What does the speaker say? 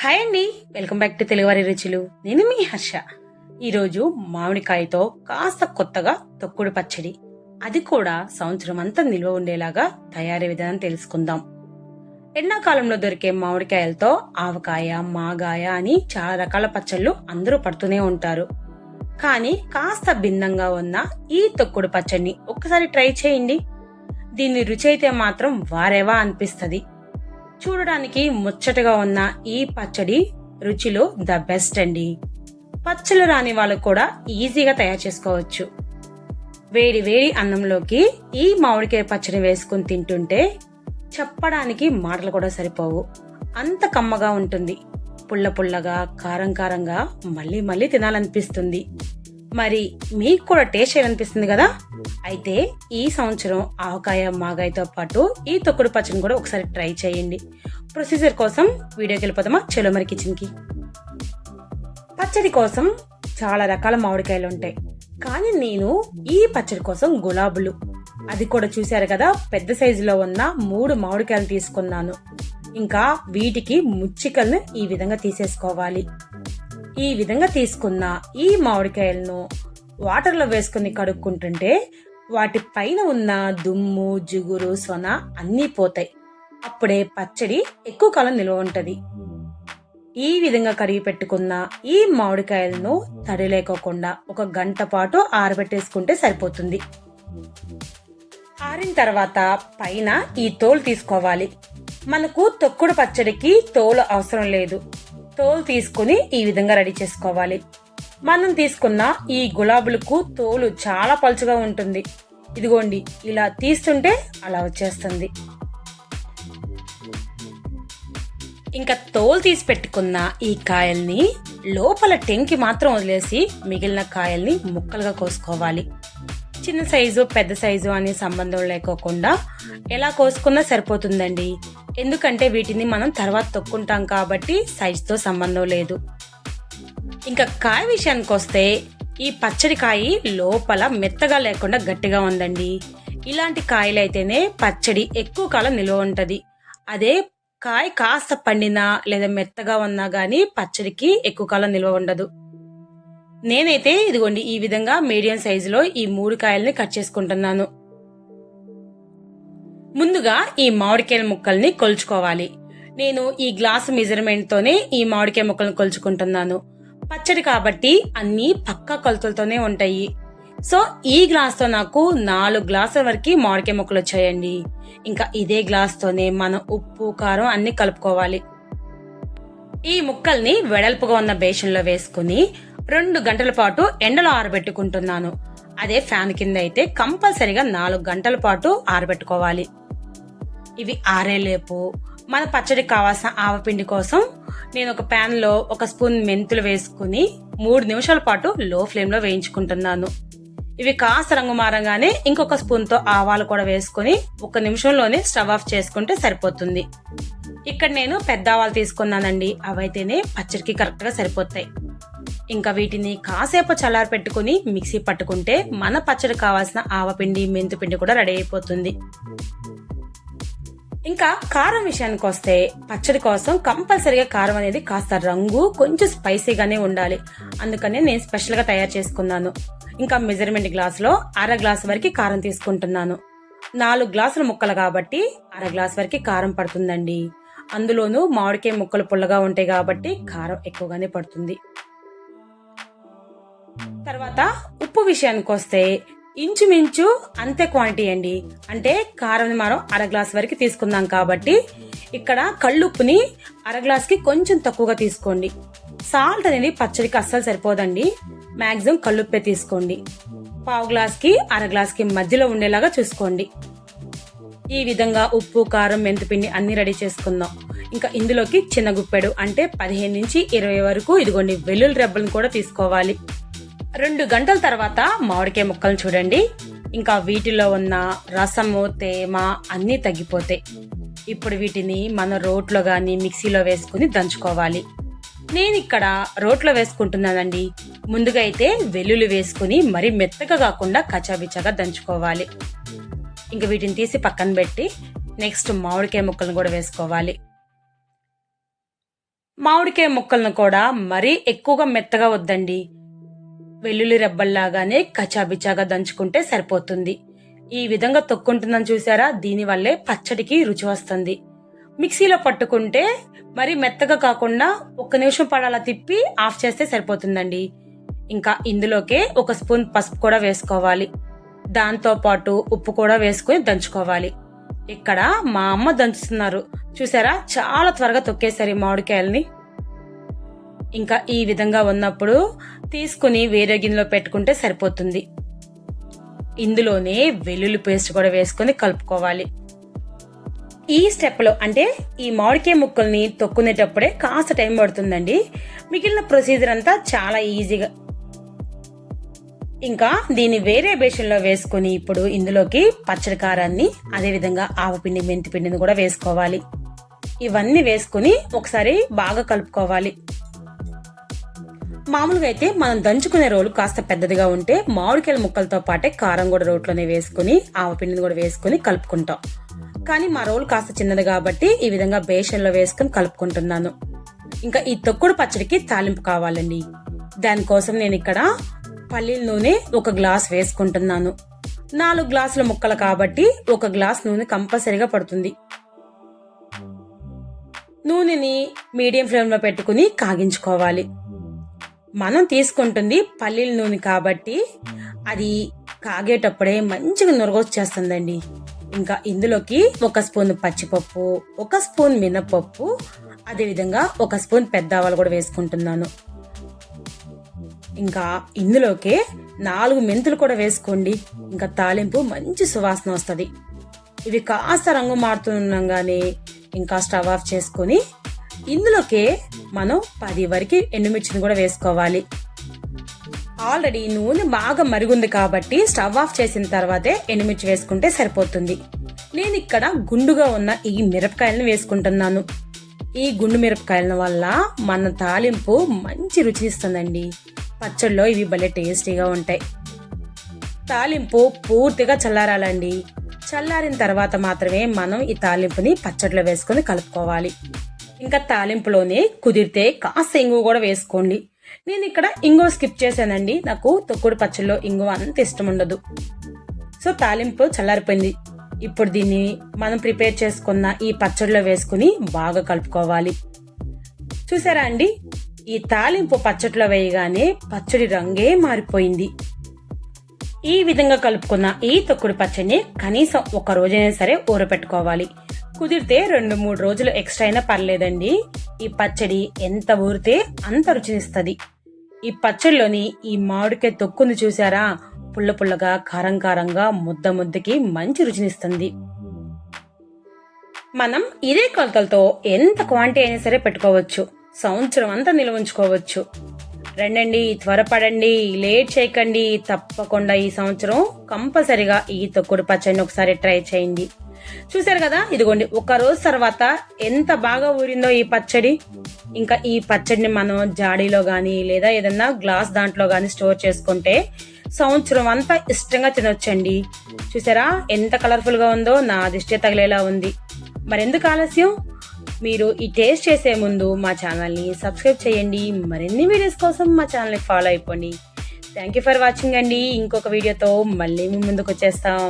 Hi అండి, welcome back to తెలుగువారి రుచులు. నేను మీ హర్ష. ఈరోజు మామిడికాయతో కాస్త కొత్తగా తొక్కుడు పచ్చడి, అది కూడా సంవత్సరం అంతా నిల్వ ఉండేలాగా తయారీ విధానం తెలుసుకుందాం. ఎండాకాలంలో దొరికే మామిడికాయలతో ఆవకాయ, మాగాయ అని చాలా రకాల పచ్చళ్ళు అందరూ పడుతూనే ఉంటారు. కానీ కాస్త భిన్నంగా ఉన్న ఈ తొక్కుడు పచ్చడిని ఒక్కసారి ట్రై చేయండి. దీని రుచి అయితే మాత్రం వారేవా అనిపిస్తుంది. చూడడానికి ముచ్చటగా ఉన్న ఈ పచ్చడి రుచిలో ద బెస్ట్ అండి. పచ్చళ్ళు రాని వాళ్ళు కూడా ఈజీగా తయారు చేసుకోవచ్చు. వేడి వేడి అన్నంలోకి ఈ మామిడికాయ పచ్చడి వేసుకుని తింటుంటే చెప్పడానికి మాటలు కూడా సరిపోవు, అంత కమ్మగా ఉంటుంది. పుల్ల పుల్లగా, కారం కారంగా మళ్ళీ మళ్ళీ తినాలనిపిస్తుంది. మరి మీకు కూడా టేస్ట్ చేయాలనిపిస్తుంది కదా? అయితే ఈ సంవత్సరం ఆవకాయ, మాగాయతో పాటు ఈ తొక్కుడు పచ్చడిని కూడా ఒకసారి ట్రై చేయండి. ప్రొసీజర్ కోసం వీడియోకి వెళ్ళిపోతామా? చలో మరి కిచెన్కి. పచ్చడి కోసం చాలా రకాల మామిడికాయలు ఉంటాయి, కానీ నేను ఈ పచ్చడి కోసం గులాబులు, అది కూడా చూశారు కదా, పెద్ద సైజులో ఉన్న 3 మామిడికాయలు తీసుకున్నాను. ఇంకా వీటికి ముచ్చికలను ఈ విధంగా తీసేసుకోవాలి. ఈ విధంగా తీసుకున్న ఈ మామిడికాయలను వాటర్లో వేసుకుని కడుక్కుంటుంటే వాటి పైన ఉన్న దుమ్ము, జిగురు, సొన అన్నీ పోతాయి. అప్పుడే పచ్చడి ఎక్కువ కాలం నిల్వ ఉంటది. ఈ విధంగా కడిగి పెట్టుకున్న ఈ మామిడికాయలను తడి లేకోకుండా 1 గంట పాటు ఆరబెట్టేసుకుంటే సరిపోతుంది. ఆరిన తర్వాత పైన ఈ తోలు తీసుకోవాలి. మనకు తొక్కుడు పచ్చడికి తోలు అవసరం లేదు. తోలు తీసుకుని ఈ విధంగా రెడీ చేసుకోవాలి. మనం తీసుకున్న ఈ గులాబులకు తోలు చాలా పలుచగా ఉంటుంది. ఇదిగోండి, ఇలా తీస్తుంటే అలా వచ్చేస్తుంది. ఇంకా తోలు తీసి పెట్టుకున్న ఈ కాయల్ని లోపల టెంకి మాత్రం వదిలేసి మిగిలిన కాయల్ని ముక్కలుగా కోసుకోవాలి. చిన్న సైజు, పెద్ద సైజు అనే సంబంధం లేకోకుండా ఎలా కోసుకున్నా సరిపోతుందండి. ఎందుకంటే వీటిని మనం తర్వాత తొక్కుంటాం కాబట్టి సైజుతో సంబంధం లేదు. ఇంకా కాయ విషయానికి వస్తే ఈ పచ్చడి కాయ లోపల మెత్తగా లేకుండా గట్టిగా ఉందండి. ఇలాంటి కాయలు అయితేనే పచ్చడి ఎక్కువ కాలం నిల్వ ఉంటది. అదే కాయ కాస్త పండినా లేదా మెత్తగా ఉన్నా గానీ పచ్చడికి ఎక్కువ కాలం నిల్వ ఉండదు. నేనైతే ఇదిగోండి ఈ విధంగా మీడియం సైజులో ఈ 3 కాయల్ని కట్ చేసుకుంటున్నాను. ముందుగా ఈ మామిడికాయ ముక్కల్ని కొలుచుకోవాలి. నేను ఈ గ్లాసు మెజర్మెంట్ తోనే ఈ మామిడికాయ ముక్కల్ని కొలుచుకుంటున్నాను. పచ్చడి కాబట్టి అన్ని పక్కా కొలతలతోనే ఉంటాయి. సో ఈ గ్లాస్ తో నాకు 4 గ్లాసుల వరకు మామిడికాయ ముక్కలు వచ్చాయండి. ఇంకా ఇదే గ్లాస్ తోనే మనం ఉప్పు, కారం అన్ని కలుపుకోవాలి. ఈ ముక్కల్ని వెడల్పుగా ఉన్న బేషన్లో వేసుకుని 2 గంటల పాటు ఎండలో ఆరబెట్టుకుంటున్నాను. అదే ఫ్యాన్ కింద అయితే కంపల్సరిగా 4 గంటల పాటు ఆరబెట్టుకోవాలి. ఇవి ఆరేలేపు మన పచ్చడికి కావాల్సిన ఆవపిండి కోసం నేను ఒక ప్యాన్ లో 1 స్పూన్ మెంతులు వేసుకుని 3 నిమిషాల పాటు లో ఫ్లేమ్ లో వేయించుకుంటున్నాను. ఇవి కాస్త రంగు మారంగానే ఇంకొక స్పూన్ తో ఆవాలు కూడా వేసుకుని 1 నిమిషంలోనే స్టవ్ ఆఫ్ చేసుకుంటే సరిపోతుంది. ఇక్కడ నేను పెద్ద ఆవాలు తీసుకున్నానండి, అవైతేనే పచ్చడికి కరెక్ట్ గా సరిపోతాయి. ఇంకా వీటిని కాసేపు చల్లారి పెట్టుకుని మిక్సీ పట్టుకుంటే మన పచ్చడి కావాల్సిన ఆవపిండి, మెంతుపిండి కూడా రెడీ అయిపోతుంది. ఇంకా కారం విషయానికి వస్తే పచ్చడి కోసం కంపల్సరీగా కారం అనేది కాస్త రంగు, కొంచెం స్పైసీగానే ఉండాలి. అందుకనే నేను స్పెషల్ గా తయారు చేసుకున్నాను. ఇంకా మెజర్మెంట్ గ్లాస్ లో 1/2 గ్లాస్ వరకు కారం తీసుకుంటున్నాను. 4 గ్లాసుల ముక్కలు కాబట్టి 1/2 గ్లాస్ వరకు కారం పడుతుందండి. అందులోనూ మామిడికాయ ముక్కలు పుల్లగా ఉంటాయి కాబట్టి కారం ఎక్కువగానే పడుతుంది. తర్వాత ఉప్పు విషయానికి వస్తే ఇంచుమించు అంతే క్వాంటిటీ అండి. అంటే కారం మనం 1/2 గ్లాస్ వరకు తీసుకుందాం కాబట్టి ఇక్కడ కళ్ళుప్పుని 1/2 గ్లాస్ కి కొంచెం తక్కువగా తీసుకోండి. సాల్ట్ అనేది పచ్చడికి అస్సలు సరిపోదండి, మాక్సిమం కళ్ళుప్పే తీసుకోండి. 1/2 గ్లాస్ కి 1/2 గ్లాస్ కి మధ్యలో ఉండేలాగా చూసుకోండి. ఈ విధంగా ఉప్పు, కారం, మెంతిపిండి అన్ని రెడీ చేసుకుందాం. ఇంకా ఇందులోకి చిన్న గుప్పెడు అంటే 15 నుంచి 20 వరకు ఇదిగోండి వెల్లుల్లి రెబ్బలను కూడా తీసుకోవాలి. 2 గంటల తర్వాత మామిడికాయ ముక్కలను చూడండి. ఇంకా వీటిలో ఉన్న రసము, తేమ అన్నీ తగ్గిపోతాయి. ఇప్పుడు వీటిని మన రోట్లో గాని మిక్సీలో వేసుకుని దంచుకోవాలి. నేను ఇక్కడ రోట్లో వేసుకుంటున్నానండి. ముందుగా అయితే వెల్లుల్లి వేసుకుని మరి మెత్తగా కాకుండా కచ్చాబిచ్చాగా దంచుకోవాలి. ఇంకా వీటిని తీసి పక్కన పెట్టి నెక్స్ట్ మామిడికాయ ముక్కలను కూడా వేసుకోవాలి. మామిడికాయ ముక్కలను కూడా మరీ ఎక్కువగా మెత్తగా వద్దండి, వెల్లుల్లి రెబ్బల్లాగానే కచాబిచాగా దంచుకుంటే సరిపోతుంది. ఈ విధంగా తొక్కుంటుందని చూసారా, దీనివల్లే పచ్చడికి రుచి వస్తుంది. మిక్సీలో పట్టుకుంటే మరి మెత్తగా కాకుండా 1 నిమిషం పడాలా తిప్పి ఆఫ్ చేస్తే సరిపోతుందండి. ఇంకా ఇందులోకే 1 స్పూన్ పసుపు కూడా వేసుకోవాలి. దాంతో పాటు ఉప్పు కూడా వేసుకుని దంచుకోవాలి. ఇక్కడ మా అమ్మ దంచుతున్నారు చూసారా, చాలా త్వరగా తొక్కేశారు ఈ మామిడికాయల్ని. ఇంకా ఈ విధంగా ఉన్నప్పుడు తీసుకుని వేరే గిన్నెలో పెట్టుకుంటే సరిపోతుంది. ఇందులోనే వెల్లుల్లి పేస్ట్ కూడా వేసుకొని కలుపుకోవాలి. ఈ స్టెప్ లో అంటే ఈ మామిడికాయ ముక్కల్ని తొక్కునేటప్పుడే కాస్త టైం పడుతుందండి. మిగిలిన ప్రొసీజర్ అంతా చాలా ఈజీగా. ఇంకా దీన్ని వేరే బేషన్లో వేసుకుని ఇప్పుడు ఇందులోకి పచ్చడి కారాన్ని, అదేవిధంగా ఆవపిండి, మెంతిపిండిని కూడా వేసుకోవాలి. ఇవన్నీ వేసుకుని ఒకసారి బాగా కలుపుకోవాలి. మామూలుగా అయితే మనం దంచుకునే రోలు కాస్త పెద్దదిగా ఉంటే మామిడికాయల ముక్కలతో పాటే కారం కూడా రోట్లోనే వేసుకుని ఆవపిండిని కూడా వేసుకుని కలుపుకుంటాం. కానీ మా రోలు కాస్త చిన్నది కాబట్టి ఈ విధంగా బేషన్లో వేసుకుని కలుపుకుంటున్నాను. ఇంకా ఈ తొక్కుడు పచ్చడికి తాలింపు కావాలండి. దానికోసం నేను ఇక్కడ పల్లీల నూనె 1 గ్లాస్ వేసుకుంటున్నాను. 4 గ్లాసుల ముక్కలు కాబట్టి 1 గ్లాస్ నూనె కంపల్సరీగా పడుతుంది. నూనెని మీడియం ఫ్లేమ్ లో పెట్టుకుని కాగించుకోవాలి. మనం తీసుకుంటుంది పల్లీల నూనె కాబట్టి అది కాగేటప్పుడే మంచిగా నురగొచ్చేస్తుందండి. ఇంకా ఇందులోకి 1 స్పూన్ పచ్చిపప్పు, 1 స్పూన్ మినపప్పు, అదేవిధంగా 1 స్పూన్ పెద్ద ఆవాలు కూడా వేసుకుంటున్నాను. ఇంకా ఇందులోకి 4 మెంతులు కూడా వేసుకోండి. ఇంకా తాలింపు మంచి సువాసన వస్తుంది. ఇవి కాస్త రంగు మారుతుండగానే ఇంకా స్టవ్ ఆఫ్ చేసుకుని ఇందులోకి మనం 10 వరకు ఎండుమిర్చిని కూడా వేసుకోవాలి. ఆల్రెడీ నూనె బాగా మరుగుంది కాబట్టి స్టవ్ ఆఫ్ చేసిన తర్వాతే ఎండుమిర్చి వేసుకుంటే సరిపోతుంది. నేను ఇక్కడ గుండుగా ఉన్న ఈ మిరపకాయలను వేసుకుంటున్నాను. ఈ గుండు మిరపకాయల వల్ల మన తాలింపు మంచి రుచినిస్తుందండి. పచ్చడిలో ఇవి భలే టేస్టీగా ఉంటాయి. తాలింపు పూర్తిగా చల్లారాలండి. చల్లారిన తర్వాత మాత్రమే మనం ఈ తాలింపుని పచ్చడిలో వేసుకొని కలుపుకోవాలి. ఇంకా తాలింపులోనే కుదిరితే కాస్త ఇంగువ కూడా వేసుకోండి. నేను ఇక్కడ ఇంగువ స్కిప్ చేశానండి. నాకు తొక్కుడు పచ్చడిలో ఇంగువ అంత ఇష్టం ఉండదు. సో తాలింపు చల్లారిపోయింది. ఇప్పుడు దీన్ని మనం ప్రిపేర్ చేసుకున్న ఈ పచ్చడిలో వేసుకుని బాగా కలుపుకోవాలి. చూసారా అండి, ఈ తాలింపు పచ్చడిలో వేయగానే పచ్చడి రంగే మారిపోయింది. ఈ విధంగా కలుపుకున్న ఈ తొక్కుడు పచ్చడిని కనీసం 1 రోజైనా సరే ఊరపెట్టుకోవాలి. కుదిరితే 2-3 రోజులు ఎక్స్ట్రా అయినా పర్లేదండి. ఈ పచ్చడి ఎంత ఊరితే అంత రుచినిస్తుంది. ఈ పచ్చడిలోని ఈ మామిడికాయ తొక్కుంది చూసారా, పుల్ల పుల్లగా, కారం కారంగా, ముద్ద ముద్దకి మంచి రుచినిస్తుంది. మనం ఇదే కొలతలతో ఎంత క్వాంటిటీ అయినా సరే పెట్టుకోవచ్చు. సంవత్సరం అంతా నిల్వ ఉంచుకోవచ్చు. రండి, త్వరపడండి, లేట్ చేయకండి. తప్పకుండా ఈ సంవత్సరం కంపల్సరిగా ఈ తొక్కుడు పచ్చడిని ఒకసారి ట్రై చేయండి. చూసారు కదా, ఇదిగోండి 1 రోజు తర్వాత ఎంత బాగా ఊరిందో ఈ పచ్చడి. ఇంకా ఈ పచ్చడిని మనం జాడీలో గానీ లేదా ఏదన్నా గ్లాస్ దాంట్లో గానీ స్టోర్ చేసుకుంటే సంవత్సరం అంతా ఇష్టంగా తినొచ్చండి. చూసారా ఎంత కలర్ఫుల్ గా ఉందో, నా దిష్టి తగిలేలా ఉంది. మరెందుకు ఆలస్యం, మీరు ఈ టేస్ట్ చేసే ముందు మా ఛానల్ని సబ్స్క్రైబ్ చేయండి. మరిన్ని వీడియోస్ కోసం మా ఛానల్ని ఫాలో అయిపోండి. థ్యాంక్ యూ ఫర్ వాచింగ్ అండి. ఇంకొక వీడియోతో మళ్ళీ మీ ముందుకు వచ్చేస్తాం.